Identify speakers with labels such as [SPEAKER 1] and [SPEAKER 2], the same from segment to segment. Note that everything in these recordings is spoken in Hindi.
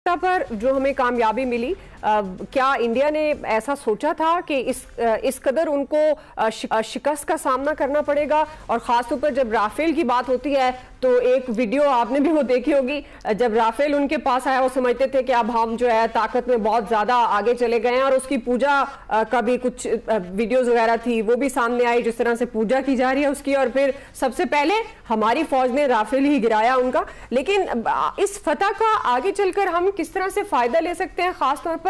[SPEAKER 1] पर जो हमें कामयाबी मिली, क्या इंडिया ने ऐसा सोचा था कि इस कदर उनको शिकस्त का सामना करना पड़ेगा? और ख़ासतौर पर जब राफेल की बात होती है तो एक वीडियो आपने भी वो देखी होगी, जब राफेल उनके पास आया वो समझते थे कि अब हम जो है ताकत में बहुत ज़्यादा आगे चले गए हैं, और उसकी पूजा का भी कुछ वीडियोज़ वगैरह थी वो भी सामने आई, जिस तरह से पूजा की जा रही है उसकी। और फिर सबसे पहले हमारी फौज ने राफेल ही गिराया उनका। लेकिन इस फतह का आगे चलकर हम किस तरह से फायदा ले सकते हैं? खासतौर पर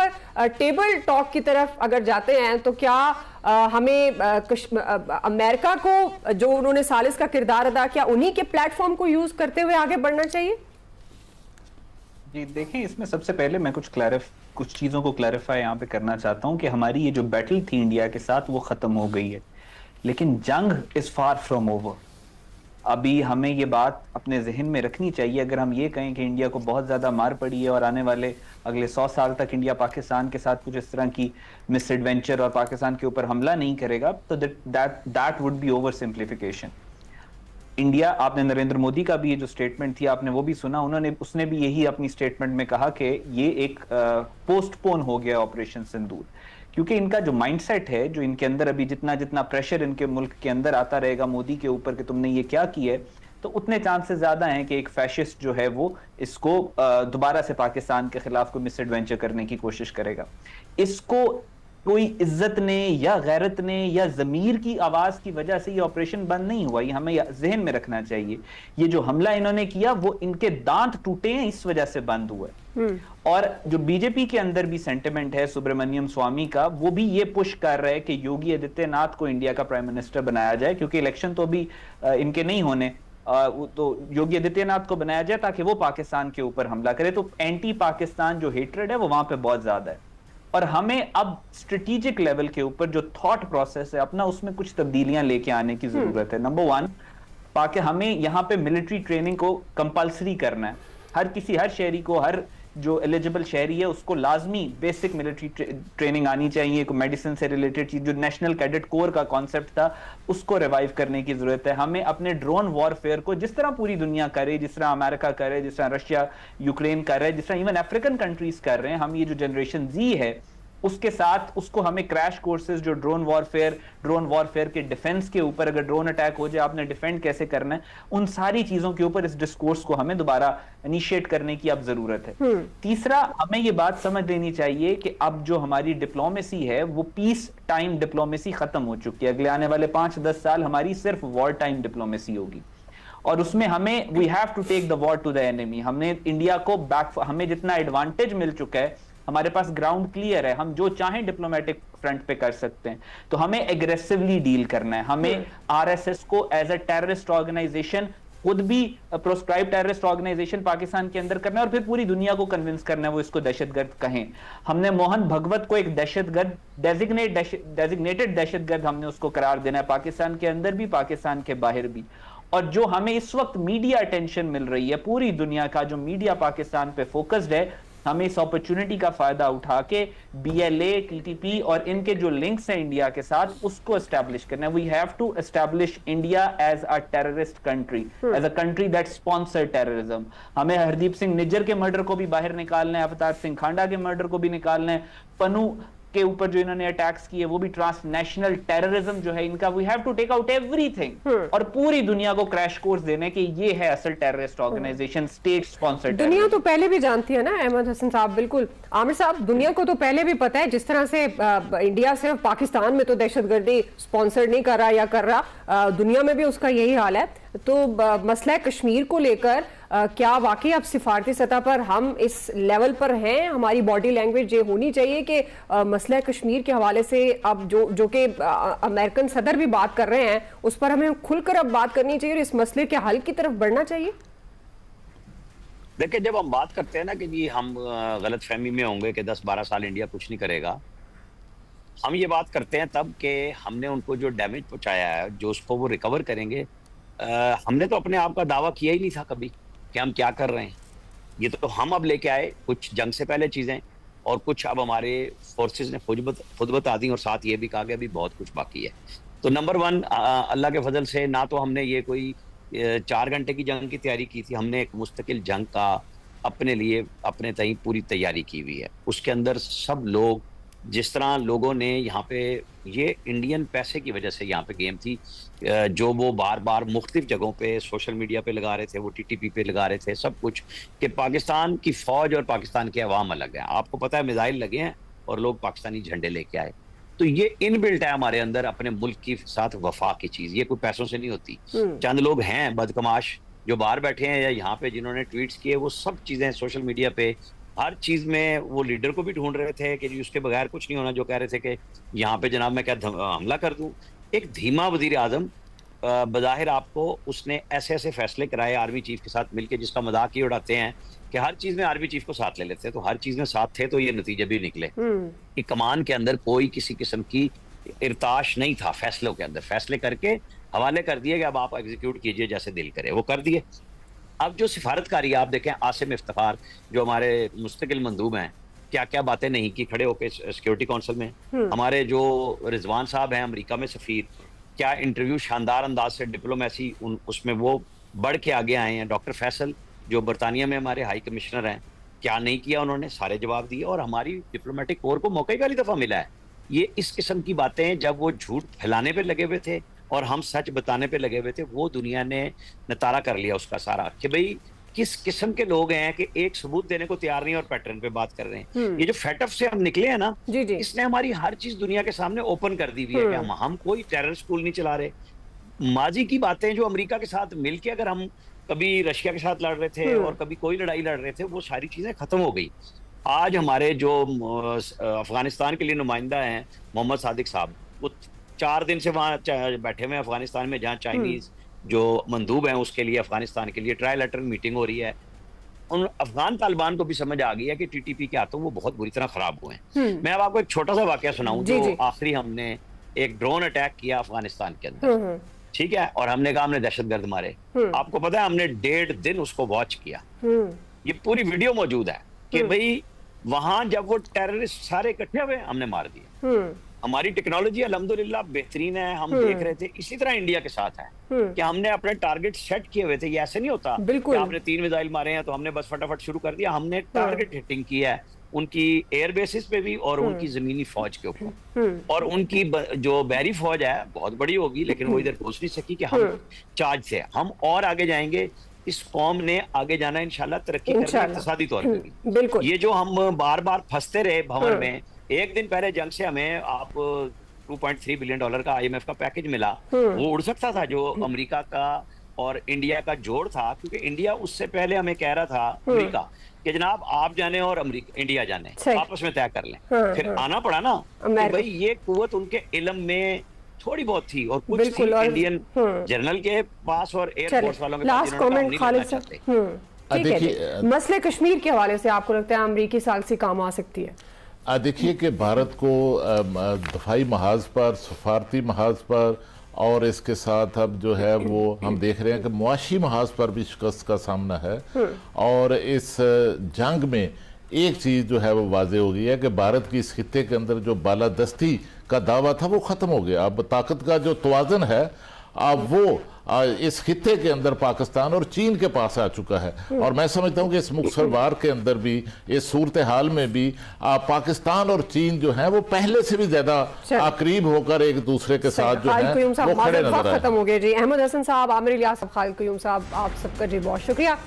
[SPEAKER 1] टेबल टॉक की तरफ अगर जाते हैं तो क्या हमें अमेरिका को, जो उन्होंने सालिस का किरदार अदा किया, उन्हीं के प्लेटफॉर्म को यूज करते हुए आगे बढ़ना चाहिए?
[SPEAKER 2] जी देखें, इसमें सबसे पहले मैं कुछ चीज़ों को क्लैरिफाई यहाँ पे करना चाहता हूँ कि हमारी ये जो बैटल थी इंडिया के साथ वो ख़त्म हो गई है, लेकिन जंग इज़ फार फ्रॉम ओवर। अभी हमें ये बात अपने जहन में रखनी चाहिए। अगर हम ये कहें कि इंडिया को बहुत ज़्यादा मार पड़ी है और आने वाले अगले 100 साल तक इंडिया पाकिस्तान के साथ कुछ इस तरह की मिस एडवेंचर और पाकिस्तान के ऊपर हमला नहीं करेगा, तो that would be over simplification. India, आपने नरेंद्र मोदी का भी ये जो स्टेटमेंट थी आपने वो भी सुना, उसने भी यही अपनी स्टेटमेंट में कहा कि ये एक पोस्टपोन हो गया ऑपरेशन सिंदूर, क्योंकि इनका जो माइंडसेट है, जो इनके अंदर अभी जितना जितना प्रेशर इनके मुल्क के अंदर आता रहेगा मोदी के ऊपर कि तुमने ये क्या किया है, तो उतने चांसेस ज्यादा हैं कि एक फैशिस्ट जो है वो इसको दोबारा से पाकिस्तान के खिलाफ कोई मिस एडवेंचर करने की कोशिश करेगा। इसको कोई इज्जत ने या गैरत ने या जमीर की आवाज की वजह से ये ऑपरेशन बंद नहीं हुआ, ये हमें जहन में रखना चाहिए। ये जो हमला इन्होंने किया वो इनके दांत टूटे हैं, इस वजह से बंद हुआ है। और जो बीजेपी के अंदर भी सेंटिमेंट है सुब्रमण्यम स्वामी का, वो भी ये पुश कर रहा है कि योगी आदित्यनाथ को इंडिया का प्राइम मिनिस्टर बनाया जाए, क्योंकि इलेक्शन तो अभी इनके नहीं होने, तो योगी आदित्यनाथ को बनाया जाए ताकि वो पाकिस्तान के ऊपर हमला करे। तो एंटी पाकिस्तान जो हेट्रेड है वो वहां पे बहुत ज्यादा है, और हमें अब स्ट्रेटेजिक लेवल के ऊपर जो थॉट प्रोसेस है अपना, उसमें कुछ तब्दीलियां लेके आने की जरूरत है। नंबर 1, हमें यहाँ पे मिलिट्री ट्रेनिंग को कंपल्सरी करना है। हर शहरी को, हर जो एलिजिबल शहरी है उसको लाजमी बेसिक मिलिट्री ट्रेनिंग आनी चाहिए। कोई मेडिसिन से रिलेटेड चीज, जो नेशनल कैडेट कोर का कॉन्सेप्ट था उसको रिवाइव करने की जरूरत है। हमें अपने ड्रोन वॉरफेयर को, जिस तरह पूरी दुनिया करे, जिस तरह अमेरिका करे, जिस तरह रशिया यूक्रेन कर रहे हैं, जिस तरह इवन अफ्रीकन कंट्रीज कर रहे हैं, हम ये जो जनरेशन जी है उसके साथ उसको हमें क्रैश कोर्सेज, जो ड्रोन वॉरफेयर के डिफेंस के ऊपर, अगर ड्रोन अटैक हो जाए आपने डिफेंड कैसे करना है, उन सारी चीजों के ऊपर इस डिस्कोर्स को हमें दोबारा इनिशिएट करने की अब जरूरत है। तीसरा, हमें ये बात समझ लेनी चाहिए कि अब जो हमारी डिप्लोमेसी है वो पीस टाइम डिप्लोमेसी खत्म हो चुकी है। अगले आने वाले 5-10 साल हमारी सिर्फ वॉर टाइम डिप्लोमेसी होगी, और उसमें हमें we have to take the war to the enemy. हमने इंडिया को हमें जितना एडवांटेज मिल चुका है, हमारे पास ग्राउंड क्लियर है, हम जो चाहें डिप्लोमेटिक फ्रंट पे कर सकते हैं, तो हमें एग्रेसिवली डील करना है। हमें आरएसएस को एज अ टेररिस्ट ऑर्गेनाइजेशन, खुद भी प्रोस्क्राइब टेररिस्ट ऑर्गेनाइजेशन पाकिस्तान के अंदर करना है, और फिर पूरी दुनिया को कन्विंस करना है वो इसको दहशतगर्द कहें। हमने मोहन भगवत को एक दहशतगर्द, डेजिग्नेटेड दहशतगर्द हमने उसको करार देना है, पाकिस्तान के अंदर भी, पाकिस्तान के बाहर भी। और जो हमें इस वक्त मीडिया अटेंशन मिल रही है, पूरी दुनिया का जो मीडिया पाकिस्तान पे फोकस्ड है, हमें इस अपॉर्चुनिटी का फायदा उठा के BLA, TTP और इनके जो लिंक्स हैं इंडिया के साथ, उसको एस्टैब्लिश करना है। We have to establish India as a terrorist country, as a country that sponsor terrorism. हमें हरदीप सिंह निज्जर के मर्डर को भी बाहर निकालना है, अवतार सिंह खांडा के मर्डर को भी निकालना है, पन्नू के ऊपर जो इन्होंने अटैक्स किए वो भी ट्रांसनेशनल टेररिज्म जो है इनका। We have to take out everything और पूरी दुनिया को क्रैश कोर्स देने कि ये है असल टेररिस्ट ऑर्गेनाइजेशन, स्टेट स्पॉन्सर्ड।
[SPEAKER 1] दुनिया तो पहले भी जानती है ना अहमद हसन साहब। बिल्कुल आमिर साहब, दुनिया को तो पहले भी पता है, जिस तरह से इंडिया सिर्फ पाकिस्तान में तो दहशतगर्दी स्पॉन्सर नहीं कर रहा या कर रहा, दुनिया में भी उसका यही हाल है। तो मसला कश्मीर को लेकर क्या वाकई अब सिफारती सतह पर हम इस लेवल पर हैं? हमारी बॉडी लैंग्वेज ये होनी चाहिए कि मसला कश्मीर के हवाले से अब जो कि अमेरिकन सदर भी बात कर रहे हैं, उस पर हमें खुलकर अब बात करनी चाहिए और इस मसले के हल की तरफ बढ़ना चाहिए।
[SPEAKER 3] देखिए, जब हम बात करते हैं ना कि जी हम गलत फहमी में होंगे कि 10-12 साल इंडिया कुछ नहीं करेगा, हम ये बात करते हैं तब कि हमने उनको जो डैमेज पहुंचाया है, जो उसको वो रिकवर करेंगे। हमने तो अपने आप का दावा किया ही नहीं था कभी कि हम क्या कर रहे हैं। ये तो हम अब लेके आए कुछ जंग से पहले चीजें, और कुछ अब हमारे फोर्सेस ने खुद बता दी, और साथ ये भी कहा कि अभी बहुत कुछ बाकी है। तो नंबर 1, अल्लाह के फजल से ना तो हमने ये कोई 4 घंटे की जंग की तैयारी की थी, हमने एक मुस्तकिल जंग का अपने लिए अपने तय पूरी तैयारी की हुई है। उसके अंदर सब लोग, जिस तरह लोगों ने यहाँ पे, ये इंडियन पैसे की वजह से यहाँ पे गेम थी, जो वो बार बार मुख्तलिफ जगहों पे सोशल मीडिया पे लगा रहे थे, वो टीटीपी पे लगा रहे थे, सब कुछ, कि पाकिस्तान की फौज और पाकिस्तान के अवाम अलग है। आपको पता है मिसाइल लगे हैं और लोग पाकिस्तानी झंडे लेके आए। तो ये इनबिल्ट है हमारे अंदर अपने मुल्क के साथ वफा की चीज, ये कोई पैसों से नहीं होती। चंद लोग हैं बदकमाश जो बाहर बैठे हैं या यहाँ पे जिन्होंने ट्वीट्स किए, वो सब चीजें सोशल मीडिया पे हर चीज में वो लीडर को भी ढूंढ रहे थे कि जी उसके बगैर कुछ नहीं होना, जो कह रहे थे कि यहाँ पे जनाब मैं क्या हमला कर दूं। एक धीमा वजीर आजम, बज़ाहिर आपको उसने ऐसे ऐसे फैसले कराए आर्मी चीफ के साथ मिलकर, जिसका मजाक ही उड़ाते हैं कि हर चीज में आर्मी चीफ को साथ ले लेते हैं, तो हर चीज में साथ थे तो ये नतीजे भी निकले कि कमान के अंदर कोई किसी किस्म की इर्ताश नहीं था। फैसलों के अंदर फैसले करके हवाले कर दिए कि अब आप एग्जीक्यूट कीजिए जैसे दिल करे, वो कर दिए। अब जो सिफारतकारी आप देखें, आसिम इफ्तिखार जो हमारे मुस्तकिल मंदूब हैं, क्या क्या बातें नहीं की खड़े होकर सिक्योरिटी काउंसिल में। हमारे जो रिजवान साहब हैं अमेरिका में सफीर, क्या इंटरव्यू शानदार अंदाज से डिप्लोमेसी उसमें वो बढ़ के आगे आए हैं। डॉक्टर फैसल जो बरतानिया में हमारे हाई कमिश्नर हैं, क्या नहीं किया उन्होंने, सारे जवाब दिए। और हमारी डिप्लोमेटिक कोर को मौका ही पहली दफा मिला है। ये इस किस्म की बातें जब वो झूठ फैलाने पे लगे हुए थे और हम सच बताने पे लगे हुए थे, वो दुनिया ने नतारा कर लिया उसका सारा कि भाई किस किस्म के लोग हैं कि एक सबूत देने को तैयार नहीं और पैटर्न पे बात कर रहे हैं। ये जो फेटअप से हम निकले हैं ना, इसने हमारी हर चीज दुनिया के सामने ओपन कर दी हुई है कि हम कोई टेरर स्कूल नहीं चला रहे। माजी की बातें जो अमेरिका के साथ मिलके अगर हम कभी रशिया के साथ लड़ रहे थे और कभी कोई लड़ाई लड़ रहे थे, वो सारी चीजें खत्म हो गई। आज हमारे जो अफगानिस्तान के लिए नुमाइंदा हैं मोहम्मद सादिक साहब, वो 4 दिन से वहाँ बैठे हुए अफगानिस्तान में, जहाँ चाइनीज जो मंदूब हैं उसके लिए अफगानिस्तान के लिए ट्रायलैटरल मीटिंग हो रही है। उन अफगान तालिबान को भी समझ आ गई है कि टीटीपी के हाथों वो बहुत बुरी तरह खराब हुए हैं। मैं अब आपको एक छोटा सा वाकया सुनाऊं। जो आखिरी हमने एक ड्रोन अटैक किया अफगानिस्तान के अंदर, ठीक है, और हमने कहा हमने दहशतगर्द मारे। आपको पता है हमने 1.5 दिन उसको वॉच किया। ये पूरी वीडियो मौजूद है कि भाई वहां जब वो टेररिस्ट सारे इकट्ठे हुए हमने मार दिए। हमारी टेक्नोलॉजी अल्हम्दुलिल्लाह बेहतरीन है। हम देख रहे थे इसी तरह इंडिया के साथ है कि हमने अपने टारगेट सेट किए हुए थे। ये ऐसे नहीं होता कि आपने 3 मिसाइल मारे हैं तो हमने बस फटाफट शुरू कर दिया। हमने टारगेट हिटिंग की है उनकी एयर बेसिस पे भी और उनकी जमीनी फौज के ऊपर। और उनकी जो बहरी फौज है बहुत बड़ी होगी, लेकिन वो इधर पहुंच नहीं सकी कि हम चार्ज थे। हम और आगे जाएंगे। इस कौम ने आगे जाना इंशाल्लाह, तरक्की करनी इक़्तिसादी तौर पे भी। ये जो हम बार बार फंसते रहे भंवर में, एक दिन पहले जंग से हमें आप $2.3 बिलियन का IMF का पैकेज मिला, वो उड़ सकता था जो अमेरिका का और इंडिया का जोड़ था। क्योंकि इंडिया उससे पहले हमें कह रहा था अमेरिका कि जनाब आप जाने और इंडिया जाने आपस में तय कर लें। फिर आना पड़ा ना कि भाई ये कुव्वत उनके इल्म में थोड़ी बहुत थी और कुछ थी इंडियन जनरल के पास और एयरफोर्स वालों के पास। लास्ट कमेंट खालिद साहब,
[SPEAKER 1] देखिए मसले कश्मीर के हवाले से आपको लगता है अमेरिकी सालसी काम आ सकती है?
[SPEAKER 4] देखिए कि भारत को दफाई महाज पर, सफारती महाज पर और इसके साथ अब जो है वो हम देख रहे हैं कि मुआशी महाज पर भी शिकस्त का सामना है। और इस जंग में एक चीज़ जो है वो वाजे हो गई है कि भारत की इस खित्ते के अंदर जो बालादस्ती का दावा था वो ख़त्म हो गया। अब ताकत का जो तवाज़न है अब वो इस खित्ते के अंदर पाकिस्तान और चीन के पास आ चुका है। और मैं समझता हूँ कि इस मुख्तसर वार के अंदर भी, इस सूरत हाल में भी पाकिस्तान और चीन जो है वो पहले से भी ज्यादा करीब होकर एक दूसरे के साथ जो है वो खड़े नजर आए।
[SPEAKER 1] खत्म हो गए जी। अहमद हसन साहब, आमिर इलियास साहब, खालिद क़य्यूम साहब, आप सबका जी बहुत शुक्रिया।